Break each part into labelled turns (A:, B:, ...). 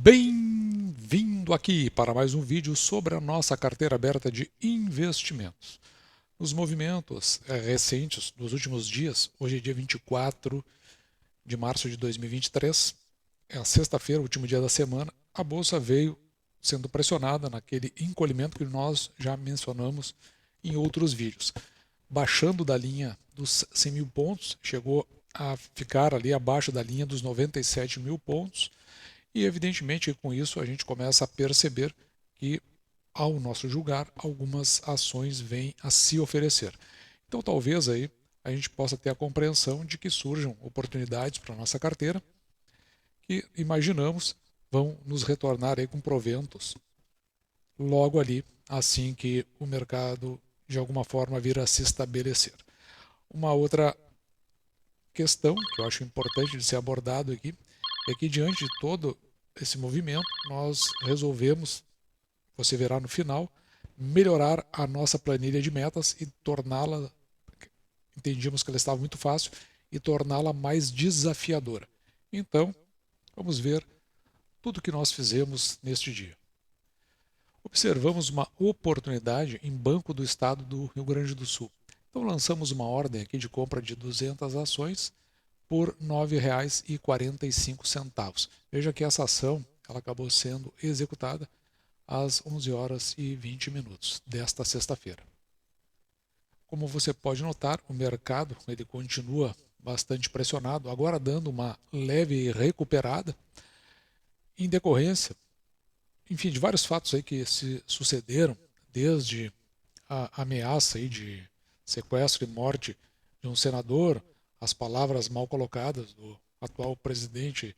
A: Bem-vindo aqui para mais um vídeo sobre a nossa carteira aberta de investimentos. Nos movimentos recentes dos últimos dias, hoje é dia 24 de março de 2023, é a sexta-feira, último dia da semana, a bolsa veio sendo pressionada naquele encolhimento que nós já mencionamos em outros vídeos. Baixando da linha dos 100 mil pontos, chegou a ficar ali abaixo da linha dos 97 mil pontos, e evidentemente com isso a gente começa a perceber que, ao nosso julgar, algumas ações vêm a se oferecer. Então talvez aí a gente possa ter a compreensão de que surjam oportunidades para a nossa carteira que imaginamos vão nos retornar aí com proventos logo ali, assim que o mercado de alguma forma vir a se estabelecer. Uma outra questão que eu acho importante de ser abordado aqui é que, diante de todo esse movimento, nós resolvemos, você verá no final, melhorar a nossa planilha de metas e torná-la, entendíamos que ela estava muito fácil, e torná-la mais desafiadora. Então, vamos ver tudo o que nós fizemos neste dia. Observamos uma oportunidade em Banco do Estado do Rio Grande do Sul. Então lançamos uma ordem aqui de compra de 200 ações por R$ 9,45. Veja que essa ação ela acabou sendo executada às 11 horas e 20 minutos desta sexta-feira. Como você pode notar, o mercado ele continua bastante pressionado, agora dando uma leve recuperada em decorrência, enfim, de vários fatos aí que se sucederam, desde a ameaça aí de sequestro e morte de um senador, as palavras mal colocadas do atual presidente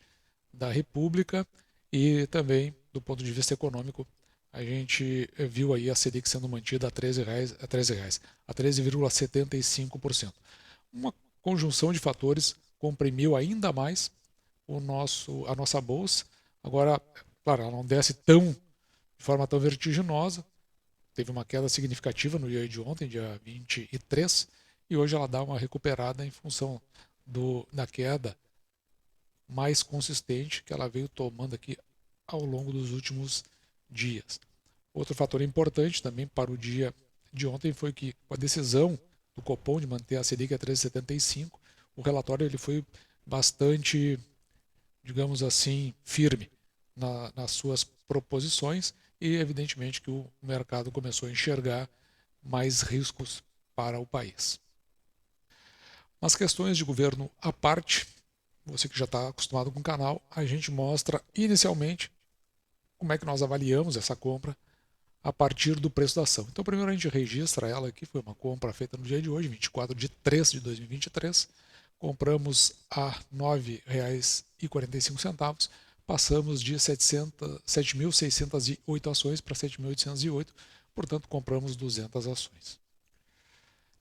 A: da República e também, do ponto de vista econômico, a gente viu aí a Selic sendo mantida a R$ 13, a 13,75%. Uma conjunção de fatores comprimiu ainda mais a nossa bolsa. Agora, claro, ela não desce de forma tão vertiginosa, teve uma queda significativa no dia de ontem, dia 23, e hoje ela dá uma recuperada em função da queda mais consistente que ela veio tomando aqui ao longo dos últimos dias. Outro fator importante também para o dia de ontem foi que, com a decisão do Copom de manter a Selic a 13,75, o relatório ele foi bastante, digamos assim, firme nas suas proposições, e evidentemente que o mercado começou a enxergar mais riscos para o país. Mas questões de governo à parte, você que já está acostumado com o canal, a gente mostra inicialmente como é que nós avaliamos essa compra a partir do preço da ação. Então primeiro a gente registra ela aqui, foi uma compra feita no dia de hoje, 24 de 3 de 2023, compramos a R$ 9,45, passamos de 7.608 ações para 7.808, portanto compramos 200 ações.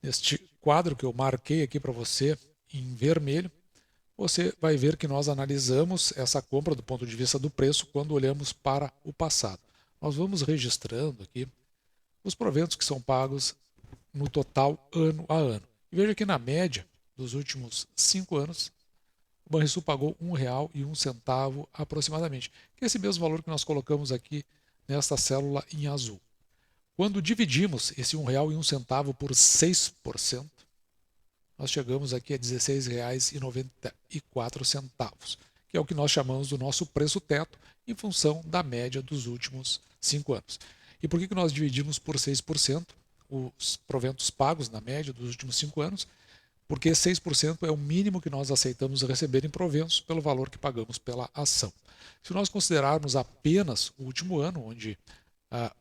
A: Neste quadro que eu marquei aqui para você em vermelho, você vai ver que nós analisamos essa compra do ponto de vista do preço quando olhamos para o passado. Nós vamos registrando aqui os proventos que são pagos no total ano a ano. E veja que na média dos últimos 5 anos, o Banrisul pagou R$ 1,01 aproximadamente, que é esse mesmo valor que nós colocamos aqui nesta célula em azul. Quando dividimos esse R$ 1,01 por 6%, nós chegamos aqui a R$ 16,94, que é o que nós chamamos do nosso preço teto em função da média dos últimos 5 anos. E por que nós dividimos por 6% os proventos pagos na média dos últimos 5 anos? Porque 6% é o mínimo que nós aceitamos receber em proventos pelo valor que pagamos pela ação. Se nós considerarmos apenas o último ano, onde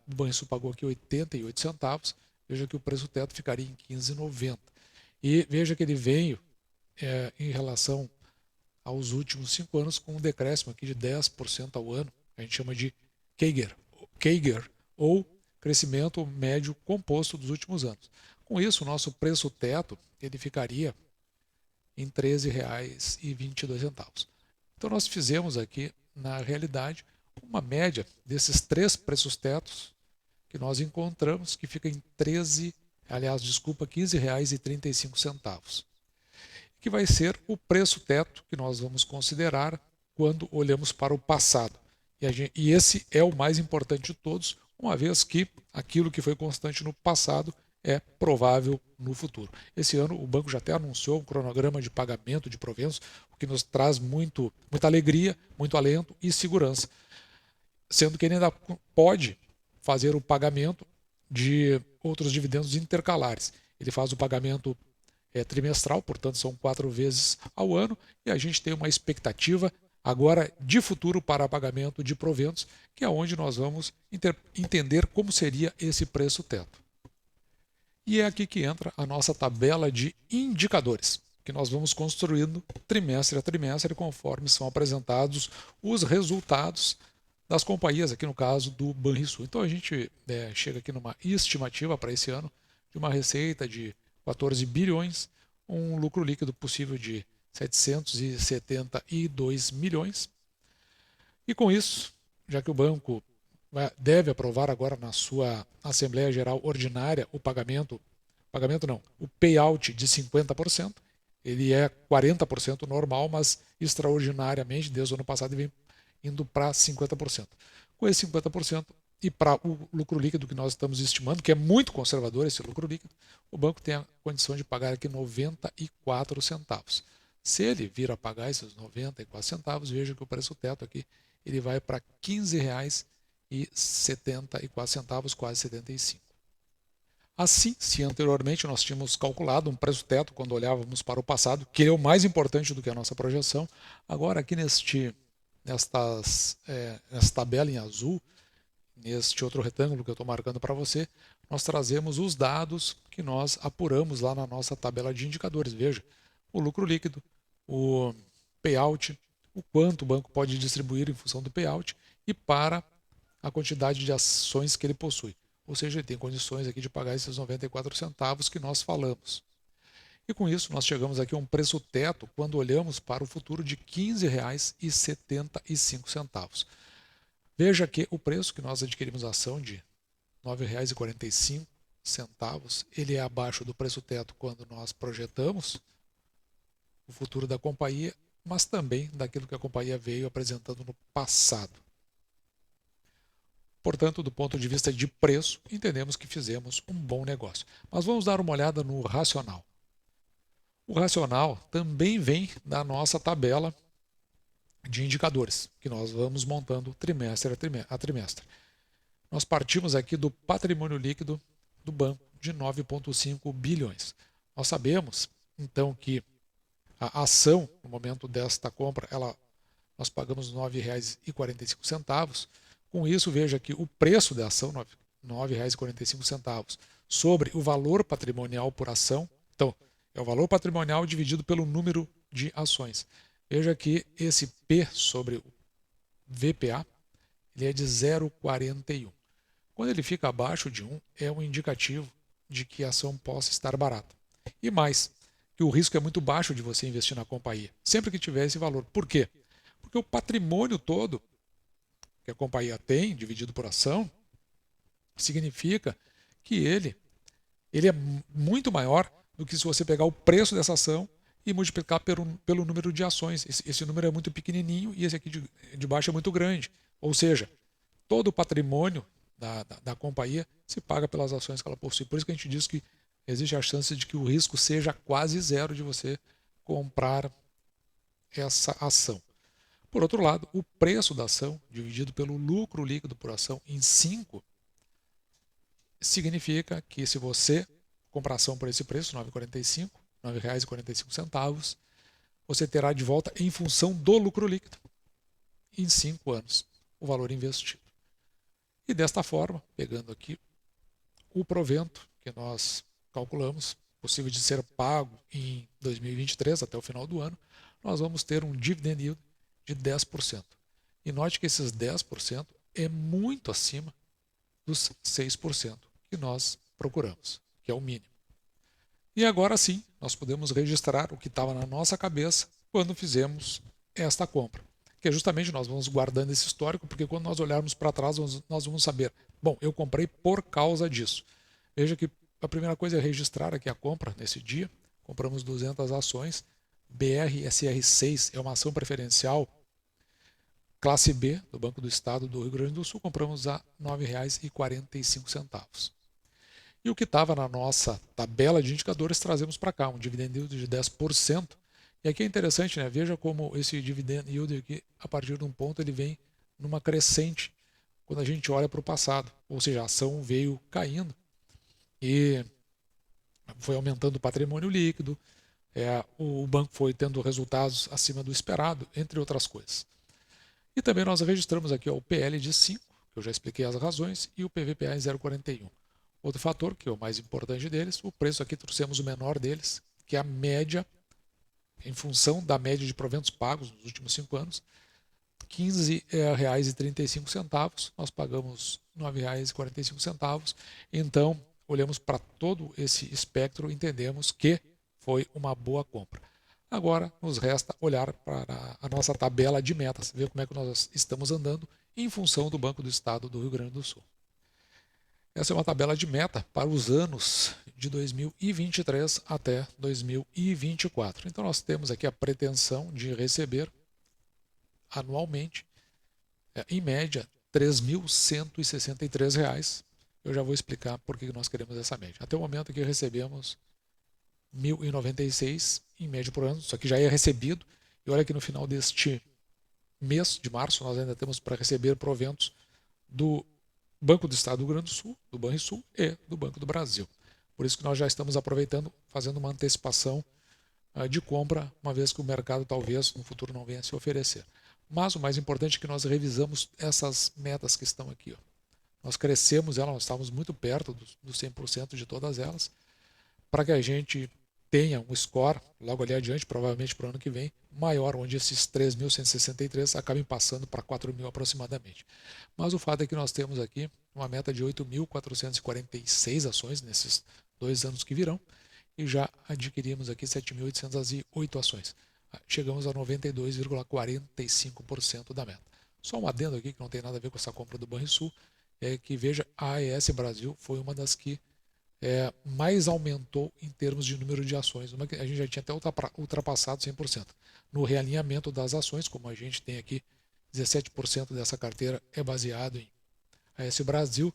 A: o Banrisul pagou aqui 88 centavos, veja que o preço teto ficaria em 15,90. E veja que ele veio em relação aos últimos 5 anos com um decréscimo aqui de 10% ao ano, a gente chama de CAGR, ou crescimento médio composto dos últimos anos. Com isso, o nosso preço teto ele ficaria em R$ 13,22. Então nós fizemos aqui, na realidade, uma média desses 3 preços tetos que nós encontramos, que fica em R$ 15,35, que vai ser o preço teto que nós vamos considerar quando olhamos para o passado. E esse é o mais importante de todos, uma vez que aquilo que foi constante no passado é provável no futuro. Esse ano o banco já até anunciou um cronograma de pagamento de proventos, o que nos traz muita alegria, muito alento e segurança, sendo que ele ainda pode fazer o pagamento de outros dividendos intercalares. Ele faz o pagamento trimestral, portanto são 4 vezes ao ano, e a gente tem uma expectativa agora de futuro para pagamento de proventos, que é onde nós vamos entender como seria esse preço teto. E é aqui que entra a nossa tabela de indicadores, que nós vamos construindo trimestre a trimestre, conforme são apresentados os resultados das companhias, aqui no caso do Banrisul. Então a gente chega aqui numa estimativa para esse ano de uma receita de 14 bilhões, um lucro líquido possível de 772 milhões. E com isso, já que o banco deve aprovar agora na sua Assembleia Geral Ordinária o payout de 50%, ele é 40% normal, mas extraordinariamente, desde o ano passado, ele vem indo para 50%. Com esse 50%, e para o lucro líquido que nós estamos estimando, que é muito conservador esse lucro líquido, o banco tem a condição de pagar aqui 94 centavos. Se ele vir a pagar esses 94 centavos, veja que o preço teto aqui ele vai para R$ 15,74, quase 75. Assim, se anteriormente nós tínhamos calculado um preço teto quando olhávamos para o passado, que é o mais importante do que a nossa projeção, agora aqui nessa tabela em azul, neste outro retângulo que eu estou marcando para você, nós trazemos os dados que nós apuramos lá na nossa tabela de indicadores. Veja, o lucro líquido, o payout, o quanto o banco pode distribuir em função do payout e para a quantidade de ações que ele possui. Ou seja, ele tem condições aqui de pagar esses 94 centavos que nós falamos. E com isso nós chegamos aqui a um preço teto quando olhamos para o futuro de R$ 15,75. Veja que o preço que nós adquirimos a ação de R$ 9,45, ele é abaixo do preço teto quando nós projetamos o futuro da companhia, mas também daquilo que a companhia veio apresentando no passado. Portanto, do ponto de vista de preço, entendemos que fizemos um bom negócio. Mas vamos dar uma olhada no racional. O racional também vem da nossa tabela de indicadores, que nós vamos montando trimestre a trimestre. Nós partimos aqui do patrimônio líquido do banco de 9,5 bilhões. Nós sabemos, então, que a ação, no momento desta compra, nós pagamos R$ 9,45. Com isso, veja que o preço da ação, R$ 9,45, sobre o valor patrimonial por ação, então, é o valor patrimonial dividido pelo número de ações. Veja que esse P sobre o VPA ele é de 0,41. Quando ele fica abaixo de 1, é um indicativo de que a ação possa estar barata. E mais, que o risco é muito baixo de você investir na companhia, sempre que tiver esse valor. Por quê? Porque o patrimônio todo que a companhia tem, dividido por ação, significa que ele é muito maior do que se você pegar o preço dessa ação e multiplicar pelo número de ações. Esse número é muito pequenininho e esse aqui de baixo é muito grande. Ou seja, todo o patrimônio da companhia se paga pelas ações que ela possui. Por isso que a gente diz que existe a chance de que o risco seja quase zero de você comprar essa ação. Por outro lado, o preço da ação dividido pelo lucro líquido por ação em 5 significa que se você comprar ação por esse preço, R$ 9,45, você terá de volta em função do lucro líquido em 5 anos o valor investido. E desta forma, pegando aqui o provento que nós calculamos, possível de ser pago em 2023 até o final do ano, nós vamos ter um dividend yield de 10%. E note que esses 10% é muito acima dos 6% que nós procuramos, que é o mínimo. E agora sim, nós podemos registrar o que estava na nossa cabeça quando fizemos esta compra. Que é justamente nós vamos guardando esse histórico, porque quando nós olharmos para trás, nós vamos saber, bom, eu comprei por causa disso. Veja que a primeira coisa é registrar aqui a compra nesse dia. Compramos 200 ações. BRSR6 é uma ação preferencial classe B do Banco do Estado do Rio Grande do Sul, compramos a R$ 9,45. E o que estava na nossa tabela de indicadores trazemos para cá, um dividend yield de 10%. E aqui é interessante, né? Veja como esse dividend yield aqui, a partir de um ponto, ele vem numa crescente quando a gente olha para o passado. Ou seja, a ação veio caindo e foi aumentando o patrimônio líquido, o banco foi tendo resultados acima do esperado, entre outras coisas. E também nós registramos aqui o PL de 5, que eu já expliquei as razões, e o PVPA em 0,41. Outro fator, que é o mais importante deles, o preço aqui trouxemos o menor deles, que é a média, em função da média de proventos pagos nos últimos 5 anos, R$ 15,35, nós pagamos R$ 9,45. Então, olhamos para todo esse espectro e entendemos que foi uma boa compra. Agora, nos resta olhar para a nossa tabela de metas, ver como é que nós estamos andando em função do Banco do Estado do Rio Grande do Sul. Essa é uma tabela de meta para os anos de 2023 até 2024. Então, nós temos aqui a pretensão de receber anualmente, em média, R$ 3.163. Eu já vou explicar por que nós queremos essa média. Até o momento que recebemos R$ 1.096 em média por ano, isso aqui já é recebido. E olha que no final deste mês de março nós ainda temos para receber proventos do Banco do Estado do Rio Grande do Sul, do Banrisul e do Banco do Brasil. Por isso que nós já estamos aproveitando, fazendo uma antecipação de compra, uma vez que o mercado talvez no futuro não venha se oferecer. Mas o mais importante é que nós revisamos essas metas que estão aqui. Nós crescemos elas, nós estávamos muito perto do 100% de todas elas, para que a gente tenha um score, logo ali adiante, provavelmente para o ano que vem, maior, onde esses 3.163 acabem passando para 4.000 aproximadamente. Mas o fato é que nós temos aqui uma meta de 8.446 ações nesses 2 anos que virão, e já adquirimos aqui 7.808 ações. Chegamos a 92,45% da meta. Só um adendo aqui que não tem nada a ver com essa compra do Banrisul, é que veja, a AES Brasil foi uma das que mais aumentou em termos de número de ações. A gente já tinha até ultrapassado 100%. No realinhamento das ações, como a gente tem aqui, 17% dessa carteira é baseado em AES Brasil,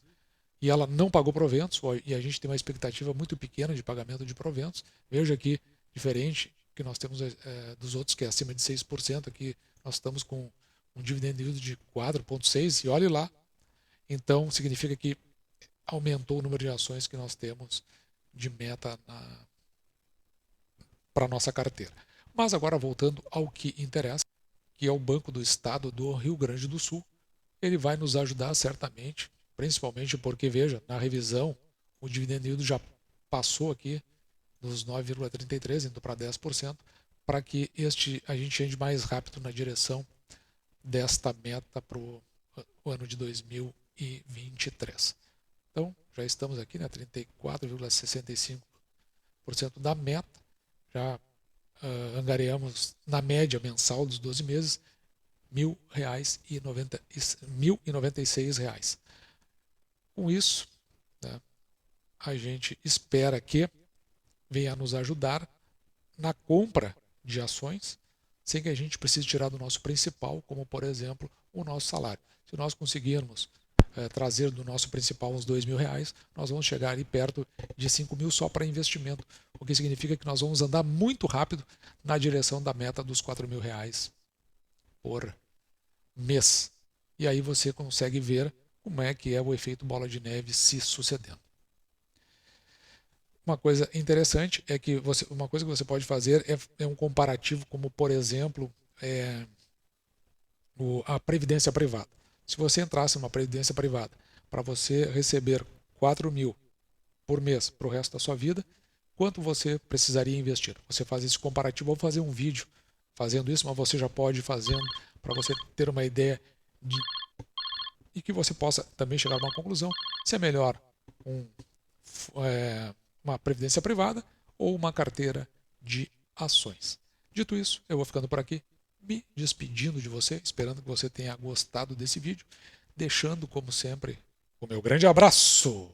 A: e ela não pagou proventos, e a gente tem uma expectativa muito pequena de pagamento de proventos. Veja aqui, diferente que nós temos dos outros, que é acima de 6%, aqui nós estamos com um dividend yield de 4,6%, e olhe lá. Então, significa que aumentou o número de ações que nós temos de meta para a nossa carteira. Mas agora, voltando ao que interessa, que é o Banco do Estado do Rio Grande do Sul, ele vai nos ajudar certamente, principalmente porque, veja, na revisão, o dividend yield já passou aqui dos 9,33%, indo para 10%, para que a gente ande mais rápido na direção desta meta para o ano de 2023. Então, já estamos aqui, né, 34,65% da meta, já angariamos na média mensal dos 12 meses R$ 1.096. Com isso, né, a gente espera que venha nos ajudar na compra de ações, sem que a gente precise tirar do nosso principal, como por exemplo o nosso salário. Se nós conseguirmos trazer do nosso principal uns R$ 2.000, nós vamos chegar ali perto de 5.000 só para investimento, o que significa que nós vamos andar muito rápido na direção da meta dos R$ 4.000 por mês. E aí você consegue ver como é que é o efeito bola de neve se sucedendo. Uma coisa interessante é que uma coisa que você pode fazer é um comparativo, como por exemplo a previdência privada. Se você entrasse numa previdência privada para você receber 4.000 por mês para o resto da sua vida, quanto você precisaria investir? Você faz esse comparativo, vou fazer um vídeo fazendo isso, mas você já pode ir fazendo para você ter uma ideia e que você possa também chegar a uma conclusão se é melhor uma previdência privada ou uma carteira de ações. Dito isso, eu vou ficando por aqui, me despedindo de você, esperando que você tenha gostado desse vídeo, deixando, como sempre, o meu grande abraço!